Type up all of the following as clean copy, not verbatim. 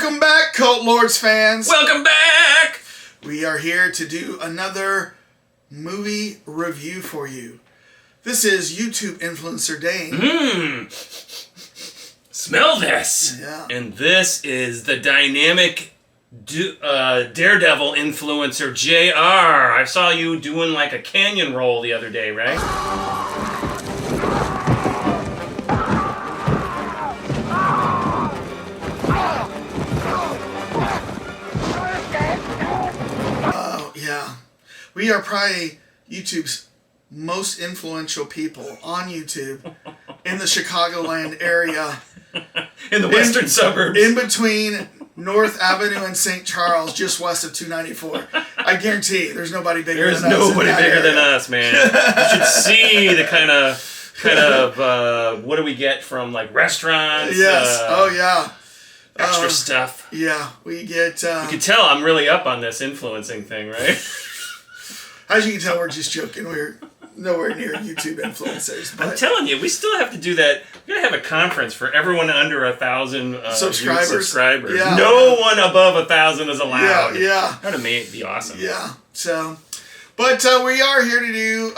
Welcome back, Cult Lords fans. Welcome back! We are here to do another movie review for you. This is YouTube influencer Dane. Smell this! Yeah. And this is the dynamic Daredevil influencer JR. I saw you doing like a canyon roll the other day, right? Yeah. We are probably YouTube's most influential people on YouTube in the Chicagoland area. In the western suburbs. In between North Avenue and St. Charles, just west of 294. I guarantee there's nobody bigger than us. There's nobody bigger than us, man. You should see the kind of what do we get from like restaurants? Yes. Oh yeah. Extra stuff. Yeah, we get. You can tell I'm really up on this influencing thing, right? As you can tell, we're just joking. We're nowhere near YouTube influencers. But I'm telling you, we still have to do that. We're gonna have a conference for everyone under 1,000 subscribers. Yeah. No one above 1,000 is allowed. Yeah. That'd be awesome. Yeah. So, but we are here to do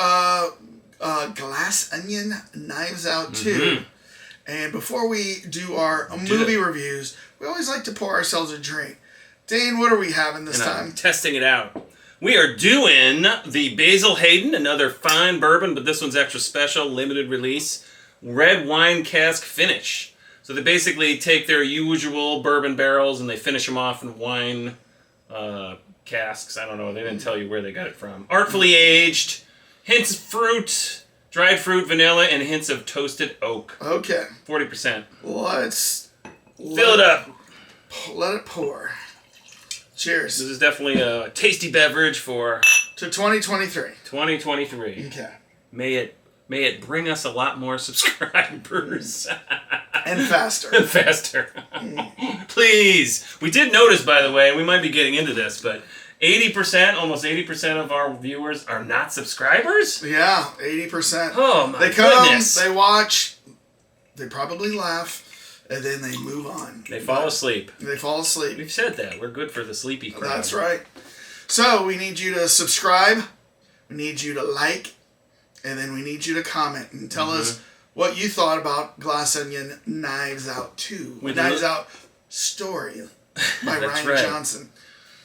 Glass Onion Knives Out 2. And before we do our movie reviews, we always like to pour ourselves a drink. Dane, what are we having this time? I'm testing it out. We are doing the Basil Hayden, another fine bourbon, but this one's extra special, limited release, red wine cask finish. So they basically take their usual bourbon barrels and they finish them off in wine casks. I don't know, they didn't tell you where they got it from. Artfully aged, hints of fruit, dried fruit, vanilla, and hints of toasted oak. Okay. 40%. Let's fill it up. Let it pour. Cheers. This is definitely a tasty beverage for to 2023. 2023. Okay. May it bring us a lot more subscribers. And faster. And faster. Please. We did notice, by the way, we might be getting into this, but 80%, almost 80% of our viewers are not subscribers? Yeah, 80%. Oh my They come, goodness. they watch, they probably laugh, and then they move on. They fall asleep. They fall asleep. We've said that. We're good for the sleepy crowd. That's right. So, we need you to subscribe, we need you to like, and then we need you to comment and tell us what you thought about Glass Onion Knives Out 2. Knives Out Story by Ryan Johnson.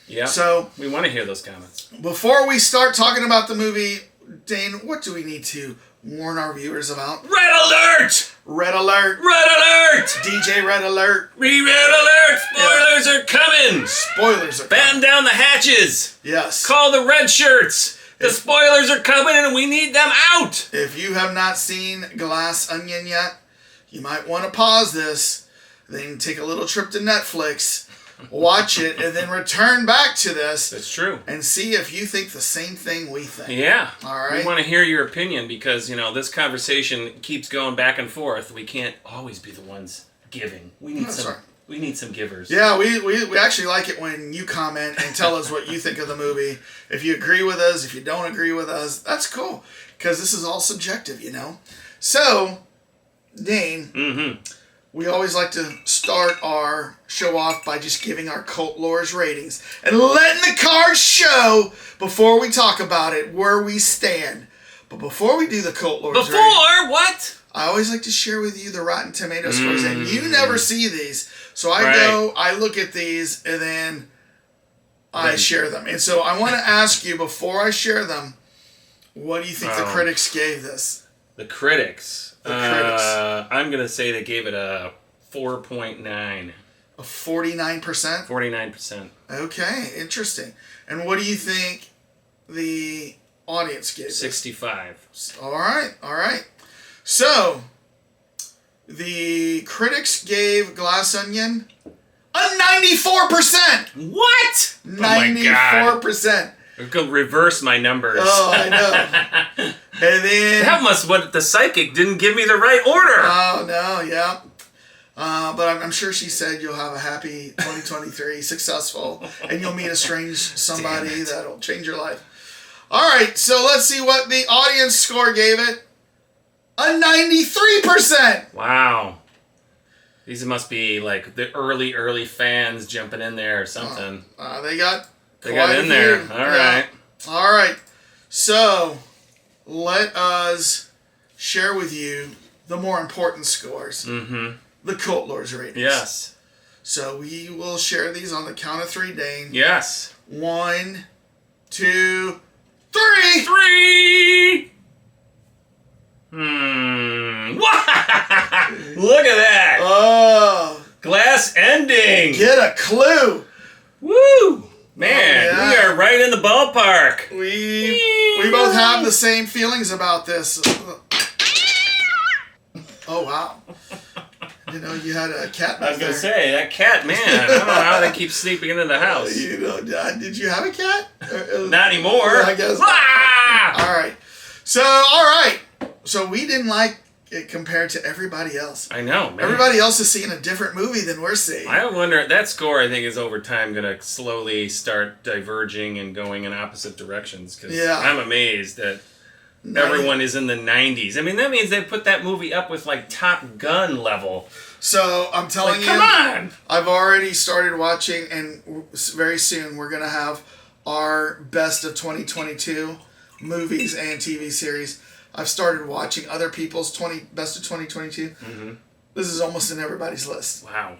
Yeah. So we want to hear those comments. Before we start talking about the movie, Dane, what do we need to warn our viewers about? Red alert! Red alert! Red alert! DJ Red alert! Red alert! Spoilers are coming! Spoilers are coming. Batten down the hatches! Yes. Call the red shirts! The spoilers are coming and we need them out! If you have not seen Glass Onion yet, you might want to pause this, then take a little trip to Netflix, watch it, and then return back to this. That's true. And see if you think the same thing we think. Yeah. All right. We want to hear your opinion because, this conversation keeps going back and forth. We can't always be the ones giving. We need We need some givers. Yeah, we actually like it when you comment and tell us what you think of the movie. If you agree with us, if you don't agree with us, that's cool. Because this is all subjective, So, Dane, we always like to start our show off by just giving our Cult Lords ratings and letting the cards show before we talk about it where we stand. But before we do the Cult Lords rating, what? I always like to share with you the Rotten Tomato scores, and you never see these. So I look at these, and then I share them. And so I want to ask you, before I share them, what do you think the critics gave this? The critics? I'm going to say they gave it a 4.9. A 49%? 49%. Okay, interesting. And what do you think the audience gave 65. This? All right. So, the critics gave Glass Onion a 94%! What? 94%. I'm going to reverse my numbers. Oh, I know. And then... That must what the psychic didn't give me the right order. Oh, no, yeah. But I'm sure she said you'll have a happy 2023, successful, and you'll meet a strange somebody that'll change your life. All right, so let's see what the audience score gave it. A 93%. Wow. These must be like the early fans jumping in there or something. They got in there. All right. All right. So let us share with you the more important scores. Mm-hmm. The Cult Lords ratings. Yes. So we will share these on the count of 3, Dane. Yes. 1, 2, 3. 3. Look at that. Oh. Glass ending. Get a clue. Woo. Man, we are right in the ballpark. We both have the same feelings about this. Oh, wow. You know, you had a cat back there. I was going to say, that cat, man, I don't know how they keep sneaking into the house. You know, did you have a cat? Not anymore. I guess. All right. So we didn't like it compared to everybody else. I know, man. Everybody else is seeing a different movie than we're seeing. I wonder, that score, I think, is over time going to slowly start diverging and going in opposite directions. Because I'm amazed that everyone is in the 90s. I mean, that means they put that movie up with, like, Top Gun level. So, I'm telling you. Come on! I've already started watching, and very soon we're going to have our best of 2022 movies and TV series. I've started watching other people's best of 2022. Mm-hmm. This is almost in everybody's list. Wow.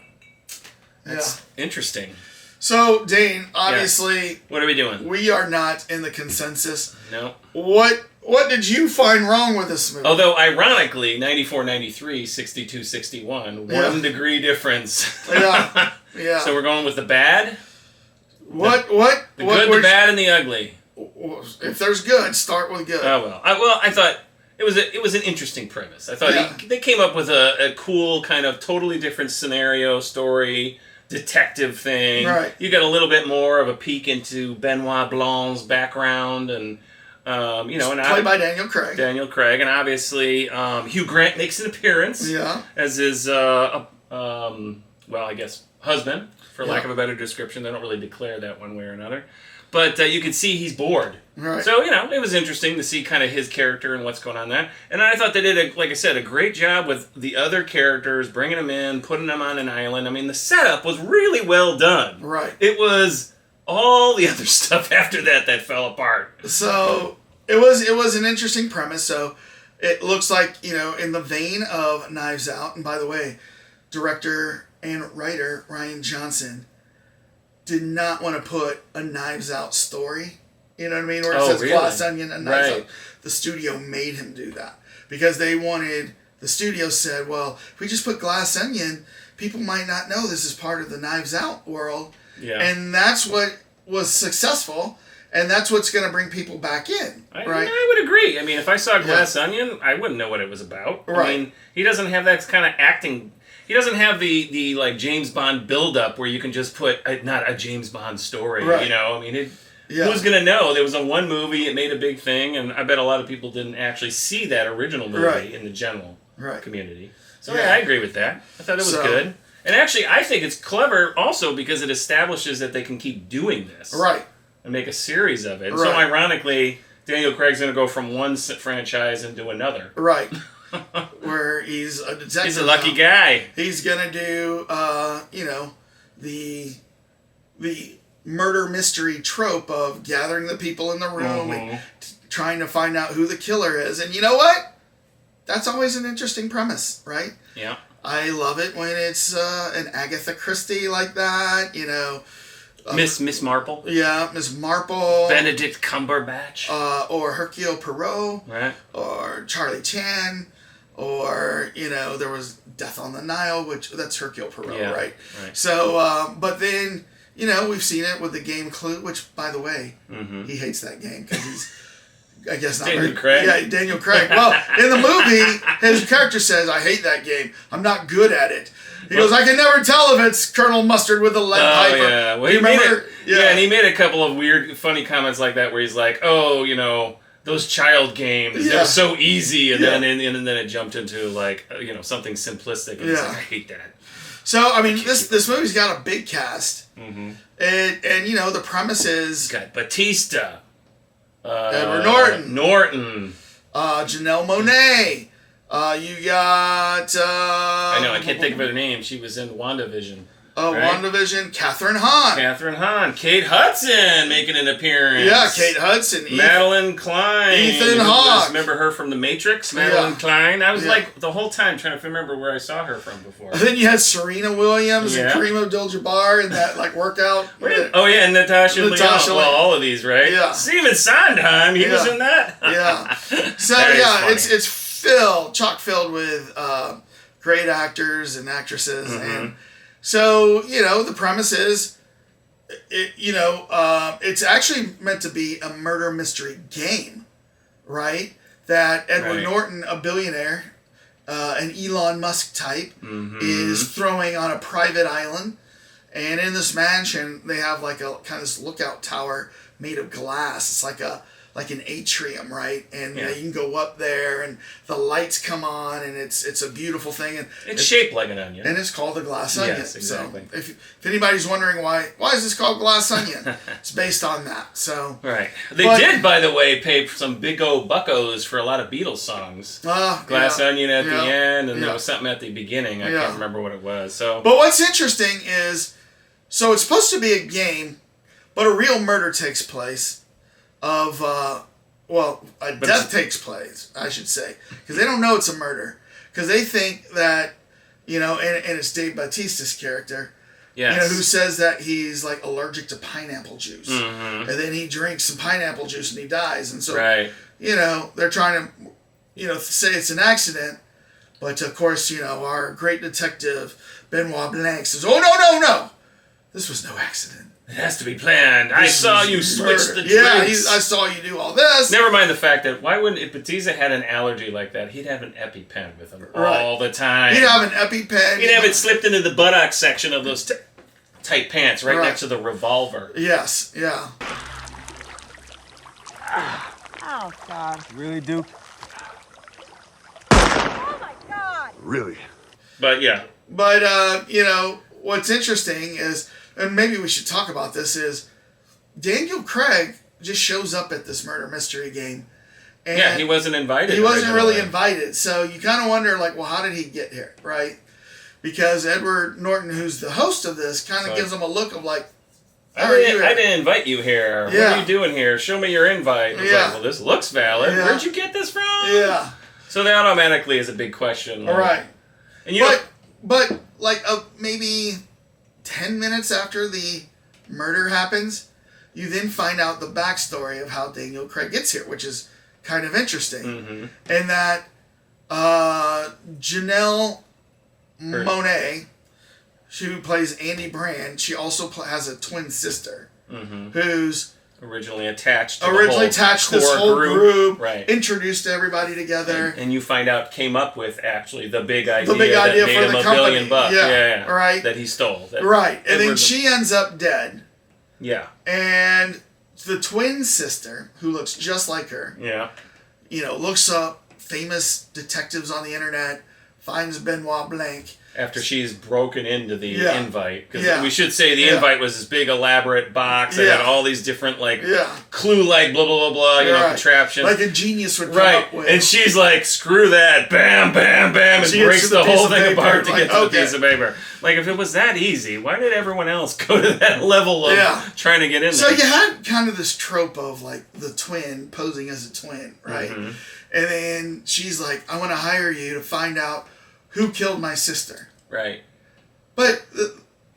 That's interesting. So, Dane, obviously... What are we doing? We are not in the consensus. No. What did you find wrong with this movie? Although, ironically, 94-93, 62-61, 1 degree difference. Yeah. So we're going with the bad? The good, the bad, and the ugly. If there's good, start with good. Oh, well. I thought it was an interesting premise. I thought they came up with a cool kind of totally different scenario, story, detective thing. Right. You got a little bit more of a peek into Benoit Blanc's background and... played by Daniel Craig. And obviously Hugh Grant makes an appearance. Yeah. As his, I guess husband, for lack of a better description. They don't really declare that one way or another, but you can see he's bored. Right. So it was interesting to see kind of his character and what's going on there. And I thought they did, like I said, a great job with the other characters, bringing them in, putting them on an island. I mean, the setup was really well done. Right. It was all the other stuff after that fell apart. So it was an interesting premise. So it looks like, in the vein of Knives Out. And by the way, director and writer Rian Johnson did not want to put a Knives Out story. You know what I mean? Where it says really? Glass Onion and Knives Out. The studio made him do that because the studio said, well, if we just put Glass Onion, people might not know this is part of the Knives Out world. Yeah. And that's what was successful, and that's what's going to bring people back in, right? I would agree. I mean, if I saw Glass Onion, I wouldn't know what it was about. Right. I mean, he doesn't have that kind of acting. He doesn't have the like James Bond build-up where you can just put not a James Bond story, right. I mean, who's going to know? There was a one movie, it made a big thing, and I bet a lot of people didn't actually see that original movie in the general community. So I agree with that. I thought it was good. And actually, I think it's clever also because it establishes that they can keep doing this. Right. And make a series of it. And right. so ironically, Daniel Craig's going to go from one franchise into another. Right. Where he's a detective. He's a lucky guy. He's going to do, the murder mystery trope of gathering the people in the room and trying to find out who the killer is. And you know what? That's always an interesting premise, right? Yeah. I love it when it's an Agatha Christie like that, Miss Marple. Yeah, Miss Marple. Benedict Cumberbatch. Or Hercule Poirot. Right. Or Charlie Chan. Or, there was Death on the Nile, that's Hercule Poirot, right? So, but then, we've seen it with the game Clue, which, by the way, he hates that game because he's... I guess not Daniel Craig? Yeah, Daniel Craig. Well, in the movie, his character says, I hate that game. I'm not good at it. He goes, I can never tell if it's Colonel Mustard with a lead pipe. Oh, yeah. Well, and he made a couple of weird, funny comments like that where he's like, those child games, they were so easy. And then it jumped into, like, something simplistic. And he's like, I hate that. So, I mean, this movie's got a big cast. Mm-hmm. And the premise is... Got Batista. Edward Norton. Janelle Monáe. You got. I know, I can't think of her name. She was in WandaVision. Right? WandaVision, Catherine Hahn. Catherine Hahn. Kate Hudson making an appearance. Yeah, Kate Hudson. Madeline Klein. Ethan Hawke. Remember her from The Matrix? Madeline Klein. I was like the whole time trying to remember where I saw her from before. And then you had Serena Williams and Kareem Abdul-Jabbar in that like workout. Oh yeah, and Natasha Lyonne. Well, all of these, right? Yeah. Steven Sondheim, he was in that. Yeah. So it's chock filled with great actors and actresses, and so the premise is, it's actually meant to be a murder mystery game, right? That Edward Norton, a billionaire, an Elon Musk type, is throwing on a private island, and in this mansion they have like a kind of this lookout tower made of glass. It's like an atrium, right? And you can go up there, and the lights come on, and it's a beautiful thing. And it's shaped like an onion, and it's called the Glass Onion. Yes, exactly. So if anybody's wondering why is this called Glass Onion, it's based on that. So they did, by the way, pay some big old buckos for a lot of Beatles songs. Glass Onion at the end, and there was something at the beginning. I can't remember what it was. But what's interesting is, so it's supposed to be a game, but a real murder takes place. A death takes place, I should say, because they don't know it's a murder, because they think that, and it's Dave Bautista's character, who says that he's like allergic to pineapple juice, and then he drinks some pineapple juice and he dies, and so they're trying to, say it's an accident, but of course, our great detective Benoit Blanc says, "Oh no, this was no accident. It has to be planned. I saw you switch the drinks. Yeah, I saw you do all this." Never mind the fact that if Batista had an allergy like that, he'd have an EpiPen with him all the time. He'd have an EpiPen. He'd have it slipped into the buttock section of those tight pants right next to the revolver. Yes, yeah. Oh, God. Really, Duke? Oh, my God. Really? But, what's interesting is, and maybe we should talk about this, is Daniel Craig just shows up at this murder mystery game. And he wasn't invited. He wasn't really invited. So you kind of wonder, like, well, how did he get here, right? Because Edward Norton, who's the host of this, kind of gives him a look of like, I didn't invite you here. What are you doing here? Show me your invite. Like, well, this looks valid. Where'd you get this from? Yeah. So that automatically is a big question. All right. And but like maybe 10 minutes after the murder happens, you then find out the backstory of how Daniel Craig gets here, which is kind of interesting. And that Janelle Monáe, who plays Andy Brand, she also has a twin sister who's originally attached to this whole group, right? Introduced everybody together, and you find out came up with actually the big idea, that made for him the $1 billion bucks, right? That he stole, and then she ends up dead, and the twin sister, who looks just like her, looks up famous detectives on the internet, finds Benoit Blanc. After she's broken into the invite. Because we should say the invite was this big elaborate box that had all these different clue-like blah, blah, blah, blah, contraptions. Like a genius would come up with. And she's like, screw that, bam, bam, bam, and breaks the whole thing apart to get to the piece of paper. Like, if it was that easy, why did everyone else go to that level of trying to get in there? So you had kind of this trope of, like, the twin posing as a twin, right? And then she's like, I want to hire you to find out who killed my sister. Right. But,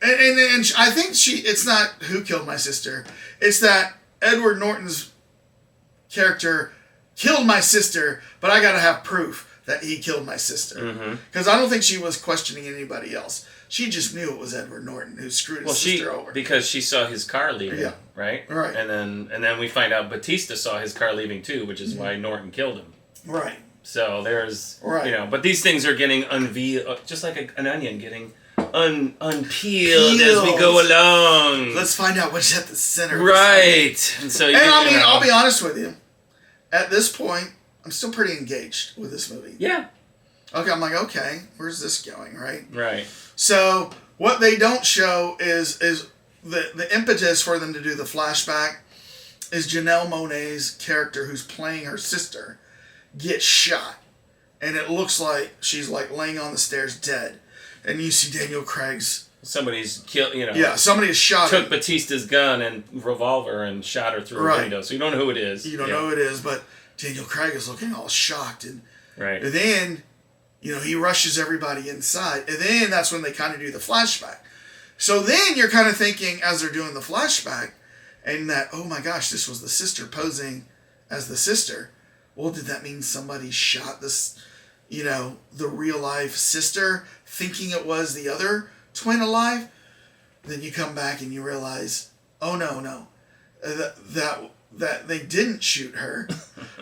and I think it's not who killed my sister. It's that Edward Norton's character killed my sister, but I got to have proof that he killed my sister. Because I don't think she was questioning anybody else. She just knew it was Edward Norton who screwed his sister over. Because she saw his car leaving, right? Right. And then we find out Batista saw his car leaving too, which is why Norton killed him. Right. So there's, but these things are getting unveiled, just like an onion getting unpeeled as we go along. Let's find out what's at the center. Right. And so, I'll be honest with you. At this point, I'm still pretty engaged with this movie. Yeah. Okay, I'm like, okay, where's this going, right? Right. So what they don't show is the impetus for them to do the flashback is Janelle Monáe's character, who's playing her sister, gets shot and it looks like she's like laying on the stairs dead, and you see Daniel Craig's. Somebody's killed, Yeah, somebody has shot took him. Batista's gun and revolver and shot her through a window. So you don't know who it is. You don't know who it is, but Daniel Craig is looking all shocked. And then, he rushes everybody inside. And then that's when they kind of do the flashback. So then you're kind of thinking, as they're doing the flashback, and that, oh my gosh, this was the sister posing as the sister. Well, did that mean somebody shot this, the real life sister, thinking it was the other twin alive? Then you come back and you realize, oh no, that they didn't shoot her,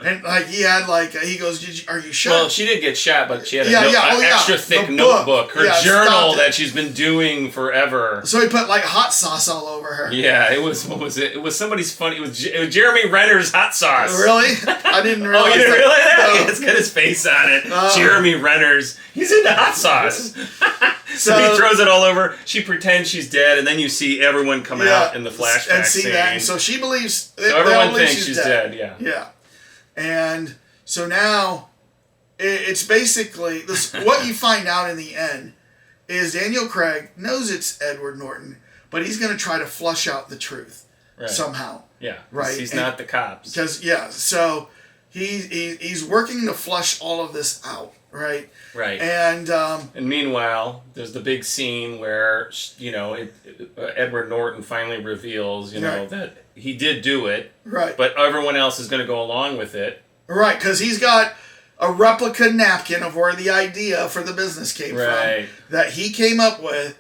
and he goes, are you shot? Well, she did get shot, but she had an extra thick notebook, her journal that she's been doing forever. So he put like hot sauce all over her. Yeah, it was, what was it? It was somebody's funny. It was Jeremy Renner's hot sauce. Really? I didn't realize. Oh, you didn't realize that? No. Yeah, it's got his face on it. Jeremy Renner's. He's into hot sauce. So he throws it all over. She pretends she's dead, and then you see everyone come out in the flashback and see scene. that. And so she believes. So everyone thinks she's dead. Yeah. Yeah. And so now, it's basically this. What you find out in the end is Daniel Craig knows it's Edward Norton, but he's going to try to flush out the truth somehow. Yeah. Right. He's not the cops. Because so he's working to flush all of this out. Right. Right. And meanwhile, there's the big scene where Edward Norton finally reveals, that he did do it. Right. But everyone else is going to go along with it. Right, because he's got a replica napkin of where the idea for the business came from that he came up with,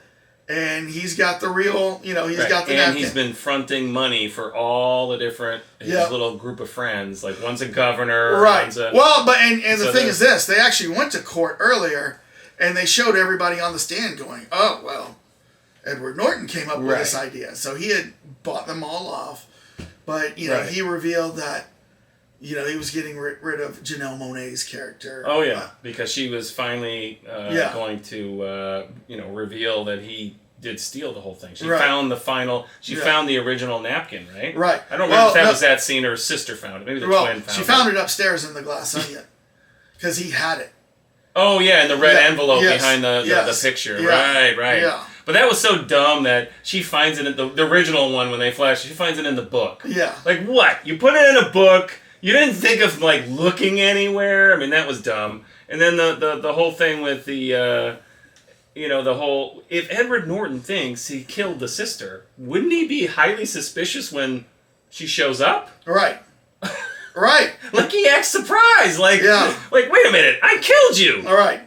and he's got the real, he's got the napkin. And he's been fronting money for all the different his little group of friends. Like one's a governor, one's a... Well, but and the thing is this, they actually went to court earlier, and they showed everybody on the stand going, oh, well, Edward Norton came up with this idea. So he had bought them all off. But, he revealed that, he was getting rid of Janelle Monáe's character. Oh, yeah, because she was finally going to, reveal that he did steal the whole thing. She found the final... She found the original napkin, right? Right. I don't remember if that was that scene or her sister found it. Maybe the twin found it. She found it upstairs in the glass onion. Because he had it. Oh, yeah, in the red envelope behind the picture. Yeah. Right. Yeah. But that was so dumb that she finds it in the original one when they flash. She finds it in the book. Yeah. Like, what? You put it in a book. You didn't think of, looking anywhere. I mean, that was dumb. And then the whole thing with the... the whole... If Edward Norton thinks he killed the sister, wouldn't he be highly suspicious when she shows up? Right. Right. He acts surprised. Wait a minute, I killed you! All right.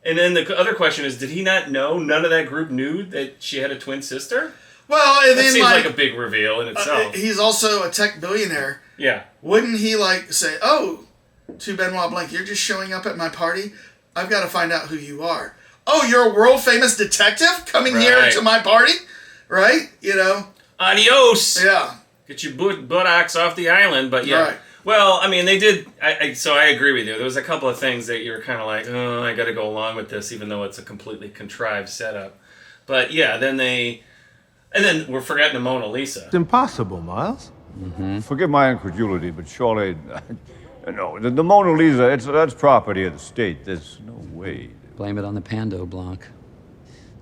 And then the other question is, did he not know? None of that group knew that she had a twin sister? Well, and that then seems like a big reveal in itself. He's also a tech billionaire. Yeah. Wouldn't he say, oh, to Benoit Blanc, you're just showing up at my party? I've got to find out who you are. Oh, you're a world-famous detective coming here to my party? Right? Adios! Yeah. Get your buttocks off the island, but yeah. Right. Well, I mean, they did... So I agree with you. There was a couple of things that you were kind of like, oh, I got to go along with this, even though it's a completely contrived setup. But yeah, then they... And then we're forgetting the Mona Lisa. It's impossible, Miles. Mm-hmm. Forgive my incredulity, but surely... no, the Mona Lisa, that's property of the state. There's no way... Blame it on the Pando, Blanc.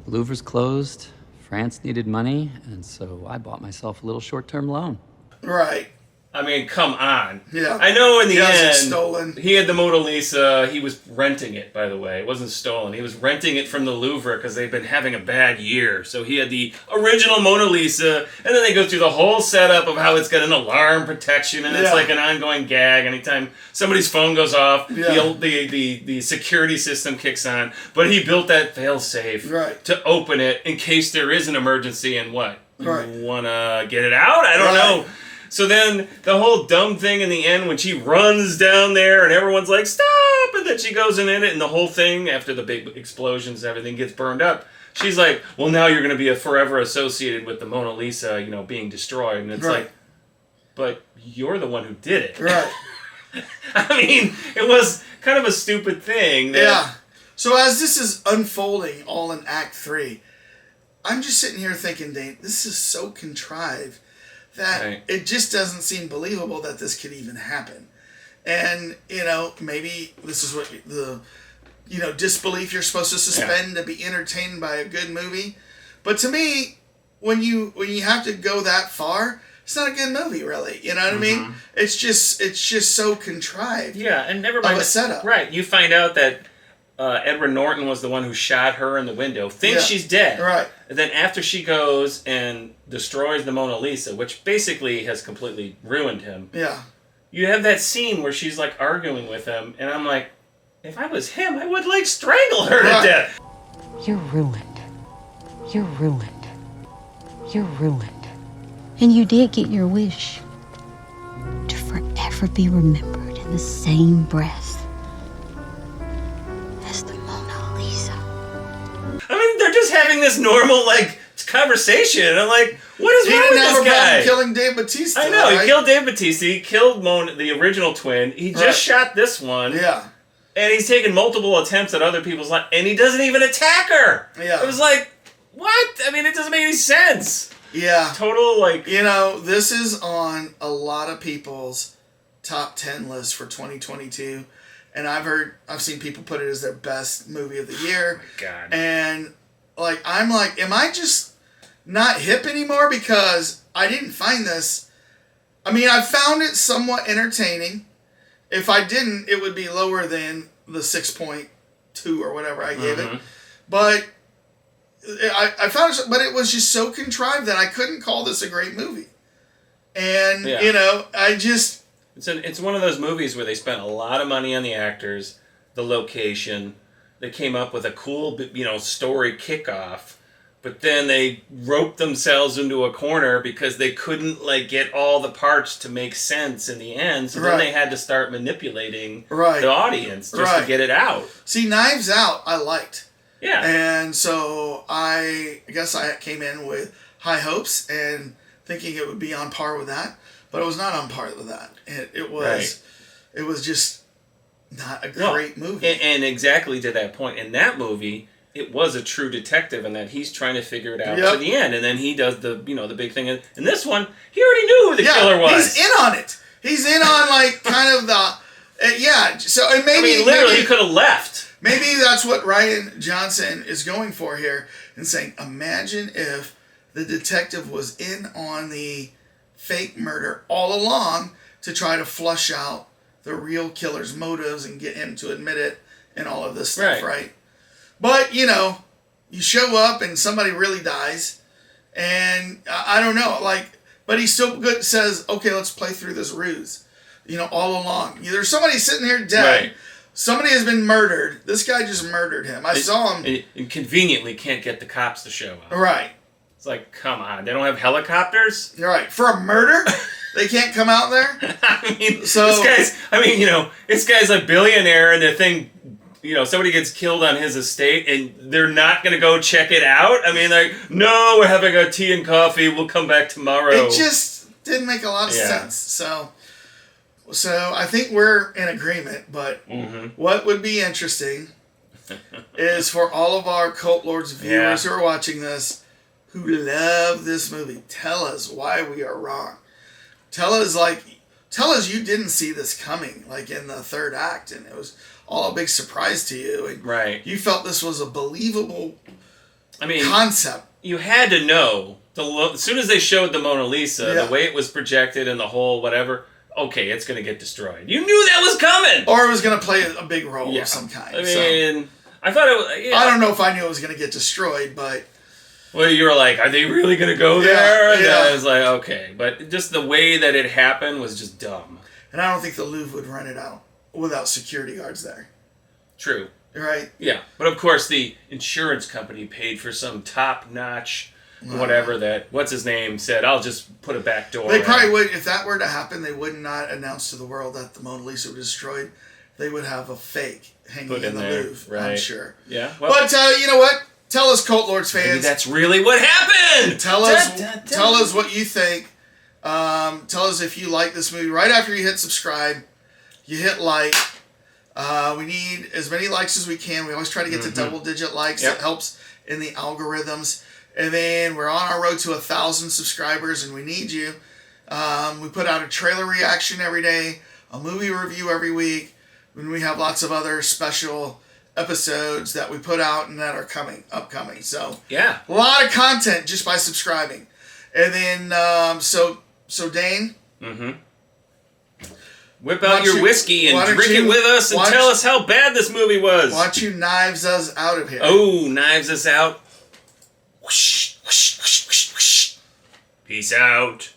The Louvre's closed, France needed money, and so I bought myself a little short-term loan. Right. I mean, come on. Yeah. I know in the end, stolen. He had the Mona Lisa. He was renting it, by the way. It wasn't stolen. He was renting it from the Louvre because they've been having a bad year. So he had the original Mona Lisa, and then they go through the whole setup of how it's got an alarm protection, and it's like an ongoing gag. Anytime somebody's phone goes off, the security system kicks on. But he built that fail-safe to open it in case there is an emergency, and what? You want to get it out? I don't know. So then the whole dumb thing in the end when she runs down there and everyone's like, stop! And then she goes in it and the whole thing, after the big explosions and everything gets burned up, she's like, well, now you're going to be forever associated with the Mona Lisa, being destroyed. And it's like, but you're the one who did it. Right. I mean, it was kind of a stupid thing. So as this is unfolding all in Act 3, I'm just sitting here thinking, Dane, this is so contrived that it just doesn't seem believable that this could even happen. And, maybe this is what the, disbelief you're supposed to suspend to be entertained by a good movie. But to me, when you have to go that far, it's not a good movie, really. You know what I mean? It's just so contrived. Yeah, and never mind of a setup. Right, you find out that Edward Norton was the one who shot her in the window. Thinks she's dead. Right. And then after she goes and destroys the Mona Lisa, which basically has completely ruined him. Yeah. You have that scene where she's like arguing with him, and I'm like, if I was him, I would like strangle her to death. You're ruined. You're ruined. You're ruined. And you did get your wish to forever be remembered in the same breath as the Mona Lisa. I mean, they're just having this normal, conversation. And I'm like, what is wrong with this He didn't have a guy? problem killing Dave Bautista. I know, right? he killed Dave Bautista, he killed the original twin, he just shot this one. Yeah. And he's taken multiple attempts at other people's lives, and he doesn't even attack her. Yeah. It was like, what? I mean, it doesn't make any sense. Yeah. Total, this is on a lot of people's top 10 list for 2022. And I've seen people put it as their best movie of the year. Oh my God. And, I'm like, am I just not hip anymore? Because I didn't find this. I mean, I found it somewhat entertaining. If I didn't, it would be lower than the 6.2 or whatever I gave it. But I found it, but it was just so contrived that I couldn't call this a great movie. And, I just... It's one of those movies where they spent a lot of money on the actors, the location. They came up with a cool, story kickoff. But then they roped themselves into a corner because they couldn't, get all the parts to make sense in the end. So then they had to start manipulating the audience just to get it out. See, Knives Out, I liked. Yeah. And so I guess I came in with high hopes and thinking it would be on par with that. But it was not on par with that. It was just not a great movie. And exactly to that point, in that movie... It was a true detective in that he's trying to figure it out to the end, and then he does the the big thing. In this one, he already knew who the killer was. He's in on it. He's in on kind of the So and maybe literally he could have left. Maybe that's what Ryan Johnson is going for here and saying, imagine if the detective was in on the fake murder all along to try to flush out the real killer's motives and get him to admit it and all of this stuff, right? But, you show up and somebody really dies. And I don't know, but he still says, okay, let's play through this ruse, all along. There's somebody sitting here dead. Right. Somebody has been murdered. This guy just murdered him. I saw him. And conveniently can't get the cops to show up. Right. It's like, come on. They don't have helicopters? Right. For a murder? They can't come out there? I mean, this guy's a billionaire and the thing... somebody gets killed on his estate and they're not going to go check it out? I mean, no, we're having a tea and coffee. We'll come back tomorrow. It just didn't make a lot of sense. So I think we're in agreement. But what would be interesting is for all of our Cult Lords viewers who are watching this, who love this movie, tell us why we are wrong. Tell us you didn't see this coming, in the third act, and it was all a big surprise to you. And you felt this was a believable concept. You had to know, as soon as they showed the Mona Lisa, the way it was projected and the whole whatever, okay, it's going to get destroyed. You knew that was coming! Or it was going to play a big role of some kind. I mean, I thought it was... I don't know if I knew it was going to get destroyed, but... Well, you were like, are they really going to go there? And I was like, okay. But just the way that it happened was just dumb. And I don't think the Louvre would rent it out without security guards there. True. Right? Yeah. But of course, the insurance company paid for some top-notch whatever that, what's his name, said, I'll just put a back door. They probably would, if that were to happen, they would not announce to the world that the Mona Lisa was destroyed. They would have a fake hanging in the Louvre, I'm sure. Yeah. Well, but you know what? Tell us, Cult Lords fans. Maybe that's really what happened. Tell us what you think. Tell us if you like this movie. Right after you hit subscribe, you hit like. We need as many likes as we can. We always try to get to double-digit likes. It helps in the algorithms. And then we're on our road to 1,000 subscribers, and we need you. We put out a trailer reaction every day. a movie review every week. And we have lots of other special episodes that we put out and that are upcoming. So Yeah. a lot of content just by subscribing. And then so Dane. Mm-hmm. Whip out your whiskey and drink it with us and tell us how bad this movie was. Why don't you knives us out of here? Oh, knives us out. Whoosh, whoosh, whoosh, whoosh, whoosh. Peace out.